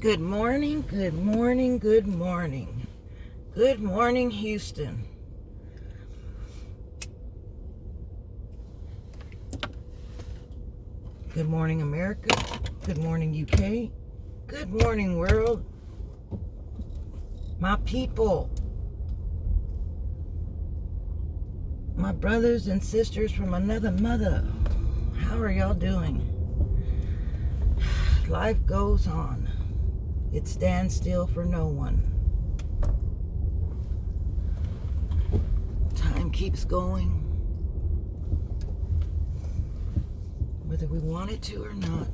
Good morning, good morning, good morning. Good morning, Houston. Good morning, America. Good morning, UK. Good morning, world. My people. My brothers and sisters from another mother. How are y'all doing? Life goes on. It stands still for no one. Time keeps going, whether we want it to or not.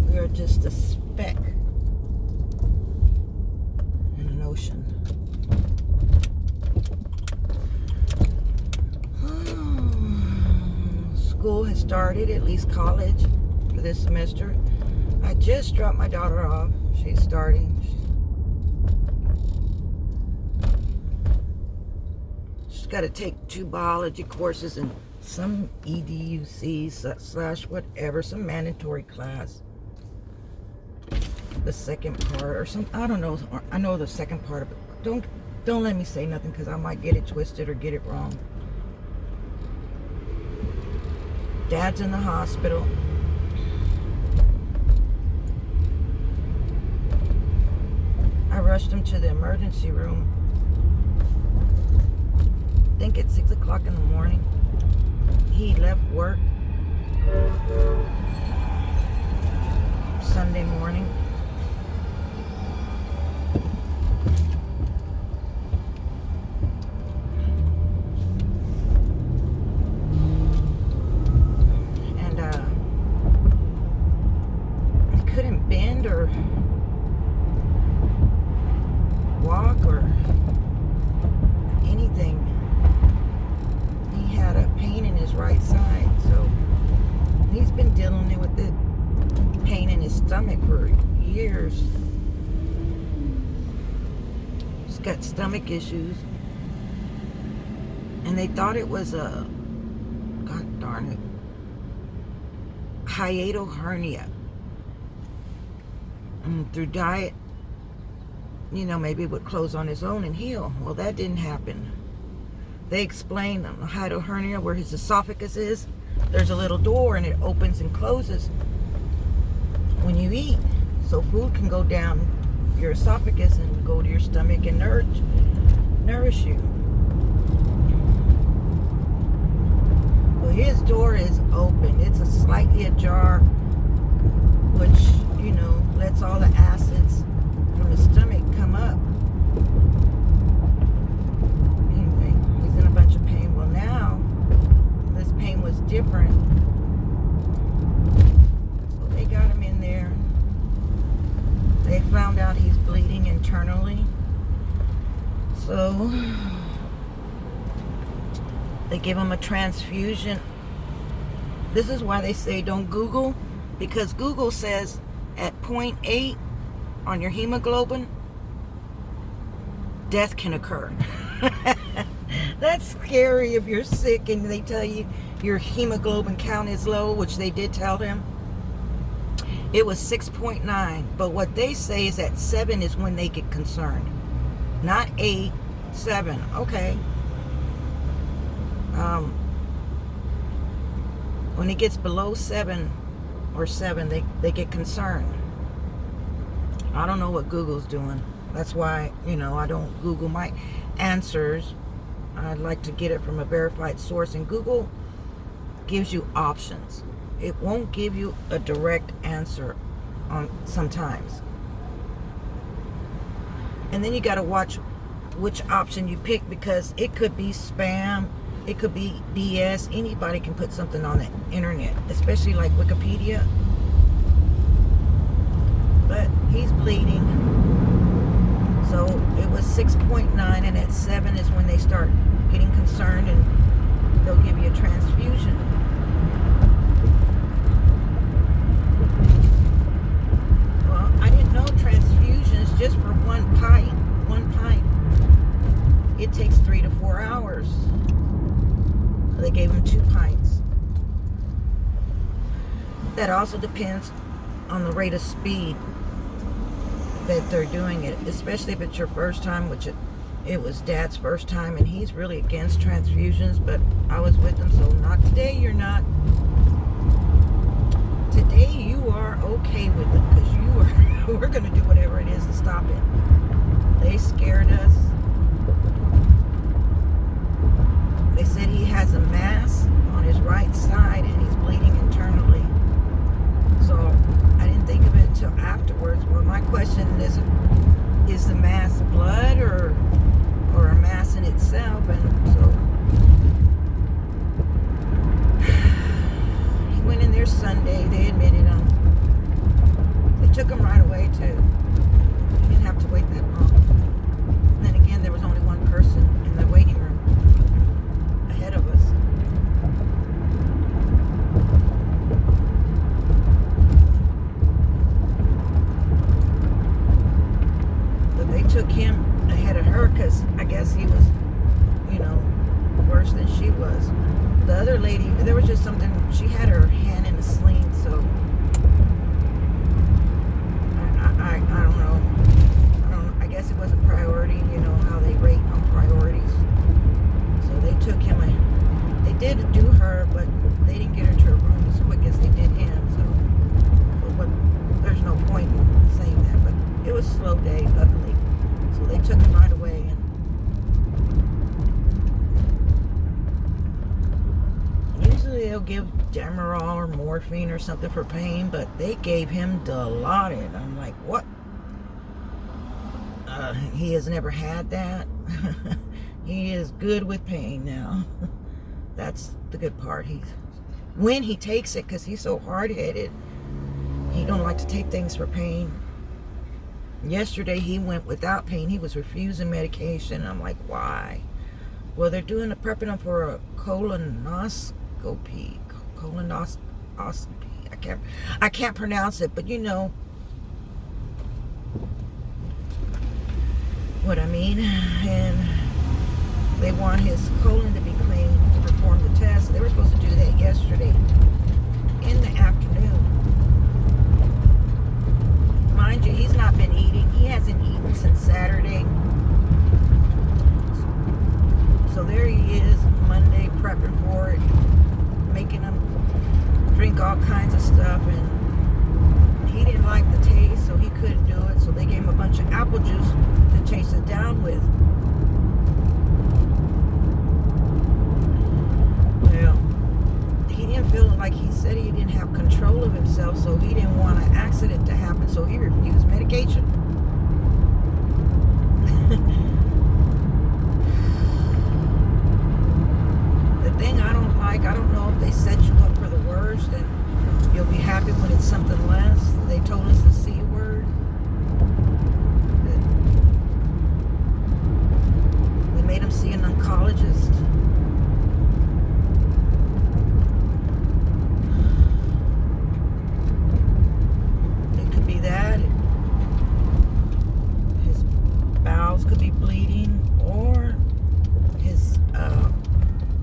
We are just a speck in an ocean. School has started, at least college, for this semester. I just dropped my daughter off. She's starting. She's got to take 2 biology courses and some EDUC / whatever, some mandatory class. The second part or some, I don't know. I know the second part of it. Don't let me say nothing because I might get it twisted or get it wrong. Dad's in the hospital. I rushed him to the emergency room. I think it's 6 o'clock in the morning. He left work Sunday morning. Or walk or anything. He had a pain in his right side, so he's been dealing with the pain in his stomach for years. He's got stomach issues, and they thought it was a, god darn it, hiatal hernia. Through diet, maybe it would close on its own and heal. Well, that didn't happen. They explained on the hiatal hernia, where his esophagus is, there's a little door and it opens and closes when you eat. So food can go down your esophagus and go to your stomach and nourish you. Well, his door is open. It's slightly ajar, which lets all the acids from his stomach come up. Anyway, he's in a bunch of pain. Well, now this pain was different, so they got him in there. They found out he's bleeding internally, so they give him a transfusion. This is why they say don't Google, because Google says at 0.8 on your hemoglobin, death can occur. That's scary if you're sick and they tell you your hemoglobin count is low, which they did tell him. It was 6.9, but what they say is at 7 is when they get concerned. Not 8, 7. Okay. When it gets below 7, they get concerned. I don't know what Google's doing. That's why, I don't Google my answers. I'd like to get it from a verified source, and Google gives you options. It won't give you a direct answer on sometimes. And then you got to watch which option you pick, because it could be spam. It could be BS. Anybody can put something on the internet, especially like Wikipedia. But he's bleeding. So it was 6.9, and at 7 is when they start getting concerned and they'll give you a transfusion. Well, I didn't know transfusions just for one pint. It takes 3 to 4 hours. They gave him 2 pints. That also depends on the rate of speed that they're doing it, especially if it's your first time, which it was Dad's first time, and he's really against transfusions, but I was with him, so not today, you're not. Today you are okay with it, because we're going to do whatever it is to stop it. They scared us. They said he has a mass on his right side and he's bleeding internally. So I didn't think of it until afterwards. Well, my question is the mass blood or a mass in itself? And so he went in there Sunday. They admitted him. They took him right away too. He didn't have to wait that long. And then again, there was only one person in the waiting room ahead of us. But they took him ahead of her because I guess he was, worse than she was. The other lady, there was just something, she had her hand in a sling, so I don't know. I guess it was a priority, how they rate on priorities. So they took him, they did do her, but they didn't get her to her room as quick as they did him, so but there's no point in saying that, but it was a slow day, luckily. So they took him right away, and usually they'll give Demerol or morphine or something for pain, but they gave him Dilaudid. I'm like, what? He has never had that. He is good with pain now. That's the good part. When he takes it, because he's so hard-headed, he don't like to take things for pain. Yesterday he went without pain. He was refusing medication. I'm like, why? Well, they're prepping him for a colonoscopy. I can't pronounce it, but what I mean. And they want his colon to be clean to perform the test. They were supposed to do that yesterday in the afternoon. Mind you, he's not been eating. He hasn't eaten since Saturday. So there he is, Monday, prepping for it, making him drink all kinds of stuff, and he didn't like the taste, so he couldn't do it. So they gave him a bunch of apple juice to chase it down with. Well, he didn't feel like, he said he didn't have control of himself, so he didn't want an accident to happen, so he refused medication. The thing I don't like, I don't know if they set you up for the worst and you'll be happy when it's something less. They told us the C word. They made him see an oncologist. It could be that. His bowels could be bleeding, or his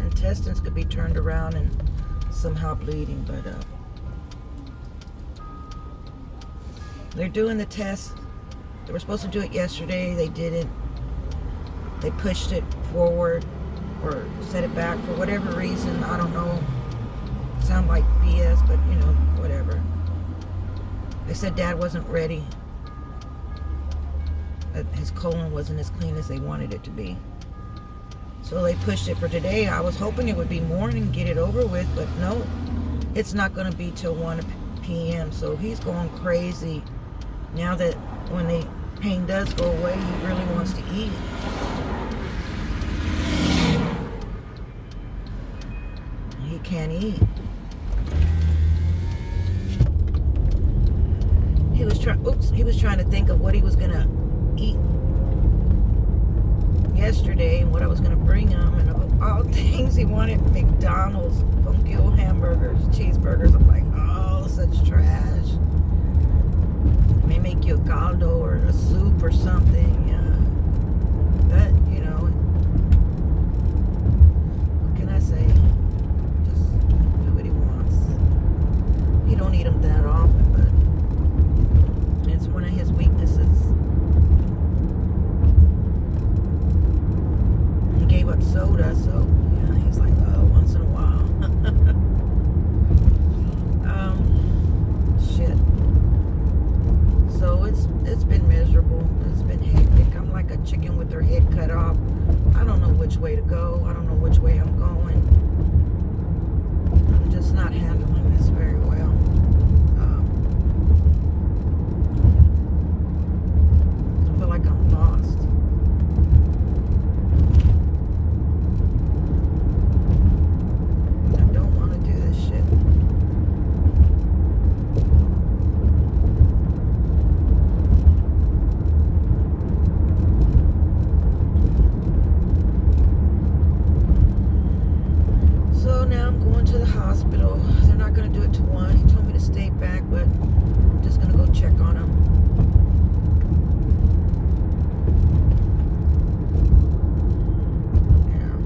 intestines could be turned around and somehow bleeding, but they're doing the test. They were supposed to do it yesterday. They didn't. They pushed it forward or set it back for whatever reason. I don't know. Sound like BS, but whatever. They said Dad wasn't ready. That his colon wasn't as clean as they wanted it to be. So they pushed it for today. I was hoping it would be morning, get it over with, but no, it's not going to be till 1 p.m. So he's going crazy. Now that when the pain does go away, he really wants to eat. He can't eat. He was trying to think of what he was going to eat yesterday and what I was going to bring him, and of all things he wanted McDonald's funky old hamburgers, cheeseburgers. I'm like, oh, such trash. May make you a caldo or a soup or something. But what can I say? way to go. I don't know which way I'm going. I'm just not handling this very well. I feel like I'm lost. I don't want to do this shit. So now I'm going to the hospital. They're not going to do it to 1. He told me to stay back, but I'm just going to go check on him. Yeah.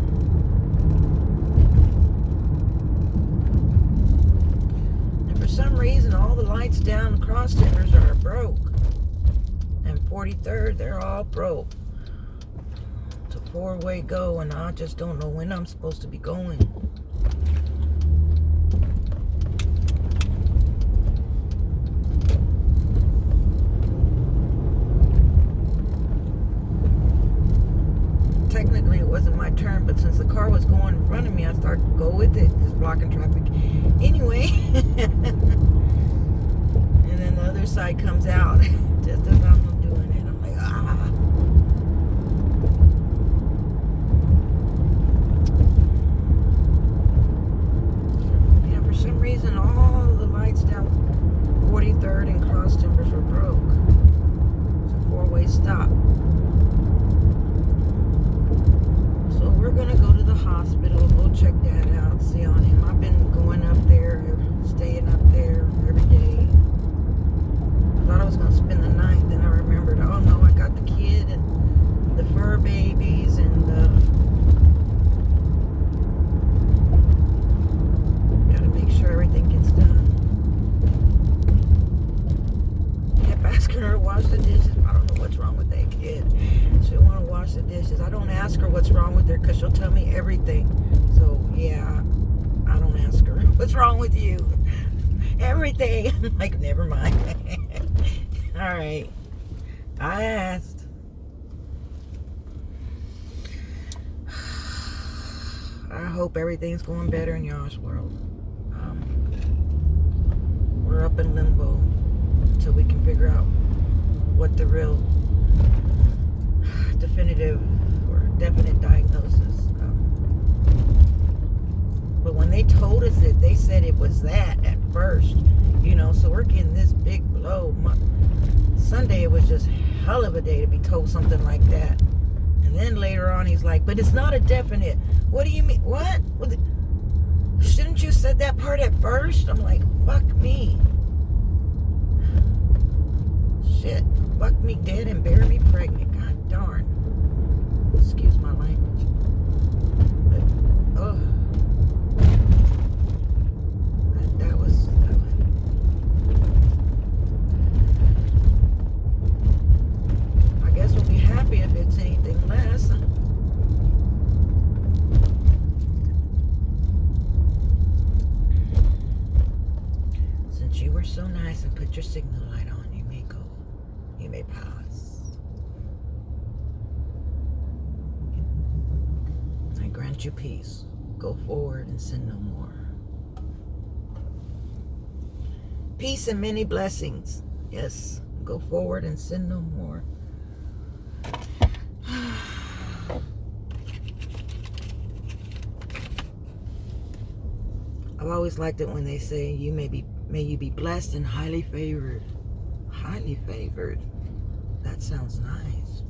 And for some reason, all the lights down the cross timbers are broke. And 43rd, they're all broke. It's a 4-way go, and I just don't know when I'm supposed to be going. Technically, it wasn't my turn, but since the car was going in front of me, I started to go with it. It's blocking traffic anyway. And then the other side comes out just as I'm doing it. I'm like, ah. Yeah, for some reason, all the lights down 43rd and cross timbers were broke. It's a 4-way stop. So we're going to go to the hospital. We'll check that out, see on him. I've been going up there, staying up there every day. I thought I was going to spend the night. Then I remembered, oh no, I got the kid and the fur babies and got to make sure everything gets done. Kept asking her to wash the dishes. I don't know what's wrong with that kid. She'll want to wash the dishes. I don't ask her what's wrong with her because she'll tell me everything. So, yeah, I don't ask her, what's wrong with you? Everything. I'm like, never mind. All right. I asked. I hope everything's going better in y'all's world. We're up in limbo until we can figure out what the real definitive or definite diagnosis. But when they told us it, they said it was that at first, so we're getting this big blow. Sunday, it was just hell of a day to be told something like that. And then later on, he's like, but it's not a definite. What do you mean? What? Shouldn't you said that part at first? I'm like, fuck me. Shit. Fuck me dead and bury me pregnant. God darn. Excuse my language. But, that was I guess we'll be happy if it's anything less. Since you were so nice and put your signal light on, you may go. You may pause. I grant you peace. Go forward and sin no more. Peace and many blessings. Yes, go forward and sin no more. I've always liked it when they say may you be blessed and highly favored. Highly favored. That sounds nice.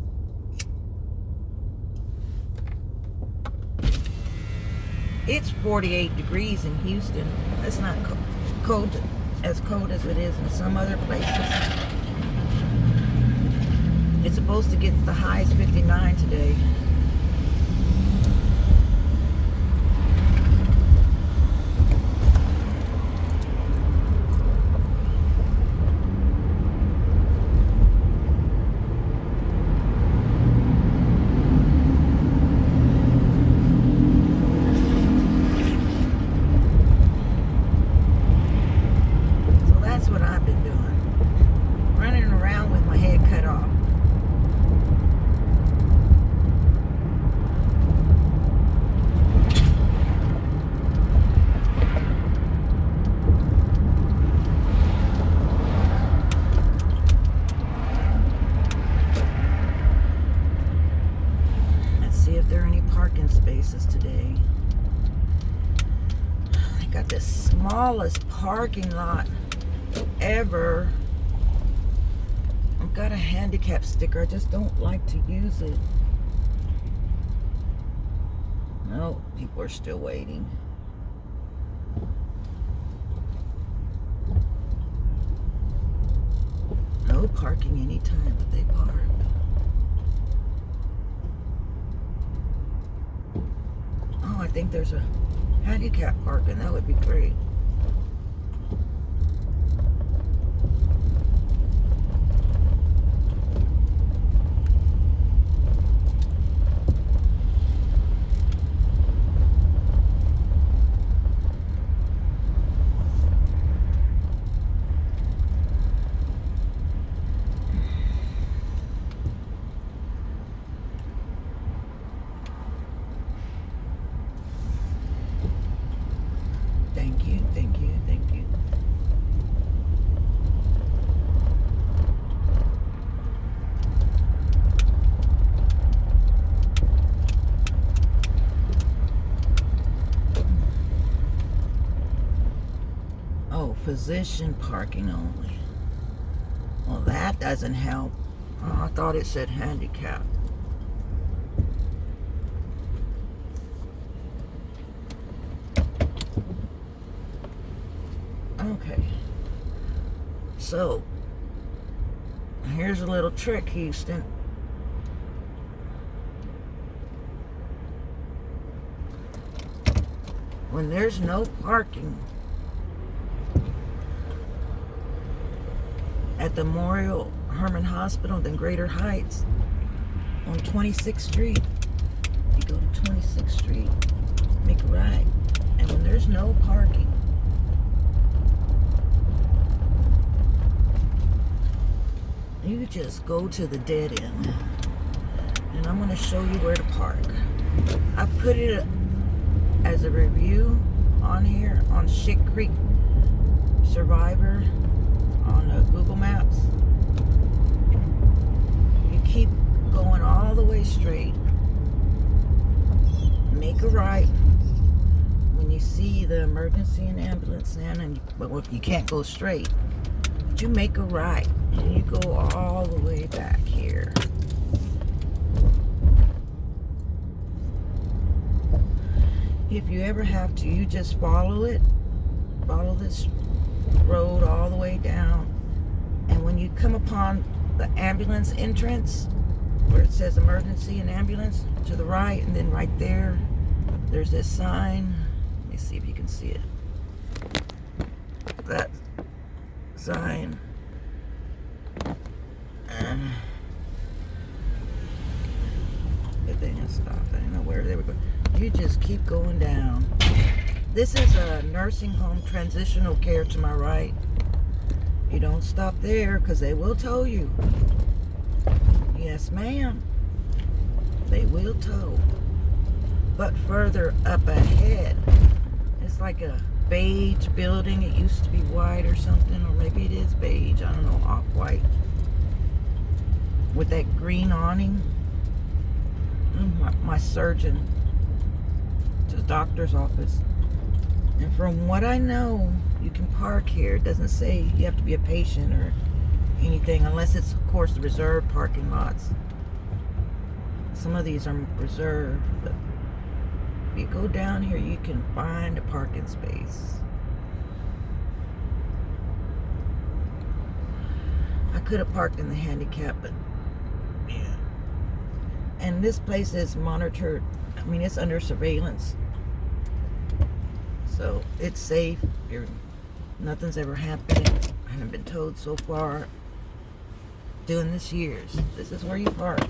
It's 48 degrees in Houston. That's not cold as it is in some other places. It's supposed to get the highs 59 today. places today. They got the smallest parking lot ever. I've got a handicap sticker. I just don't like to use it. No, people are still waiting. No parking anytime that they park. Oh, I think there's a handicap parking. That would be great. Thank you, thank you, thank you. Oh, physician parking only. Well, that doesn't help. Oh, I thought it said handicap. Okay. So, here's a little trick, Houston. When there's no parking at the Memorial Hermann Hospital in Greater Heights on 26th Street, you go to 26th Street, make a right. And when there's no parking, you just go to the dead end. And I'm going to show you where to park. I put it as a review on here on Shit Creek Survivor on Google Maps. You keep going all the way straight. Make a right. When you see the emergency and ambulance in, well, you can't go straight. But you make a right. And you go all the way back here. If you ever have to, you just follow it. Follow this road all the way down. And when you come upon the ambulance entrance, where it says emergency and ambulance, to the right, and then right there, there's this sign. Let me see if you can see it. That sign. Good thing I stopped. I didn't know where they were going. You just keep going down. This is a nursing home transitional care to my right. You don't stop there because they will tow you. Yes, ma'am. They will tow. But further up ahead, it's like a beige building. It used to be white or something, or maybe it is beige. I don't know, off-white. With that green awning. My surgeon. It's a doctor's office. And from what I know, you can park here. It doesn't say you have to be a patient or anything, unless it's, of course, the reserved parking lots. Some of these are reserved, but if you go down here, you can find a parking space. I could have parked in the handicap, but yeah. And this place is monitored. I mean, it's under surveillance. So it's safe. Nothing's ever happened. I haven't been towed so far. Doing this years. This is where you park.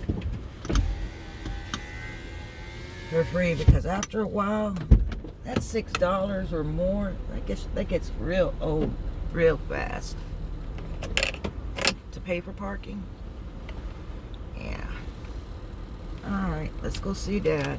For free, because after a while, that's $6 or more. That gets real old real fast. To pay for parking. Yeah. Alright, let's go see Dad.